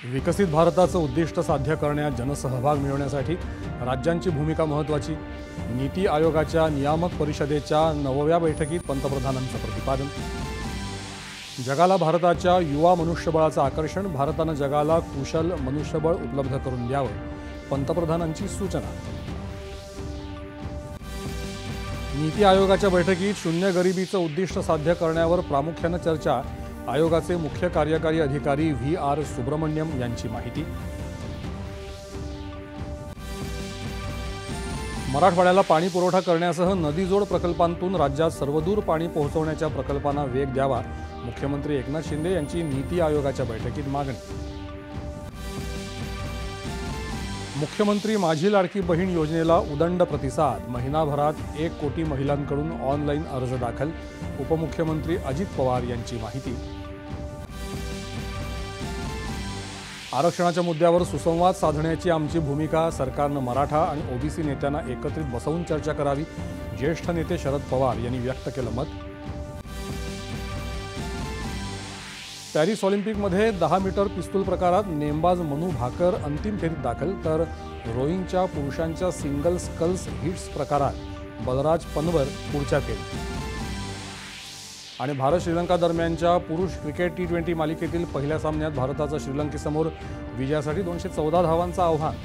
विकसित भारताचं उद्दिष्ट साध्य करण्यात जनसहभाग मिळवण्यासाठी राज्यांची भूमिका महत्त्वाची. नीती आयोगाच्या नियामक परिषदेच्या 9व्या बैठकीत पंतप्रधानांचं प्रतिपादन. जगाला भारताच्या युवा मनुष्यबळाचं आकर्षण. भारतानं जगाला कुशल मनुष्यबळ उपलब्ध करून द्यावं, पंतप्रधानांची सूचना. नीती आयोगाच्या बैठकीत शून्य गरिबीचं उद्दिष्ट साध्य करण्यावर प्रामुख्यानं चर्चा. आयोगाचे मुख्य कार्यकारी अधिकारी व्ही.आर. सुब्रमण्यम यांची माहिती. मराठवाड्याला पाणी पुरवठा करण्यासह नदीजोड प्रकल्पांतून राज्यात सर्वदूर पाणी पोहोचवण्याच्या प्रकल्पांना वेग द्यावा, मुख्यमंत्री एकनाथ शिंदे यांची नीती आयोगाच्या बैठकीत मागणी. मुख्यमंत्री माझी लाडकी बहीण योजनेला उदंड प्रतिसाद. महिनाभरात 1 कोटी महिलांकडून ऑनलाईन अर्ज दाखल, उपमुख्यमंत्री अजित पवार यांची माहिती. आरक्षणाच्या मुद्द्यावर सुसंवाद साधण्याची आमची भूमिका. सरकारनं मराठा आणि ओबीसी नेत्यांना एकत्रित बसवून चर्चा करावी, ज्येष्ठ नेते शरद पवार यांनी व्यक्त केलं मत. पॅरिस ऑलिम्पिकमध्ये 10 मीटर पिस्तूल प्रकारात नेमबाज मनू भाकर अंतिम फेरीत दाखल, तर रोईंगच्या पुरुषांच्या सिंगल स्कल्स हिट्स प्रकारात बलराज पनवर पुढच्या फेरीत. आणि भारत श्रीलंका दरम्यानच्या पुरुष क्रिकेट T20 मालिकेतील पहिल्या सामन्यात भारताचं श्रीलंकेसमोर विजयासाठी 214 धावांचं आव्हान.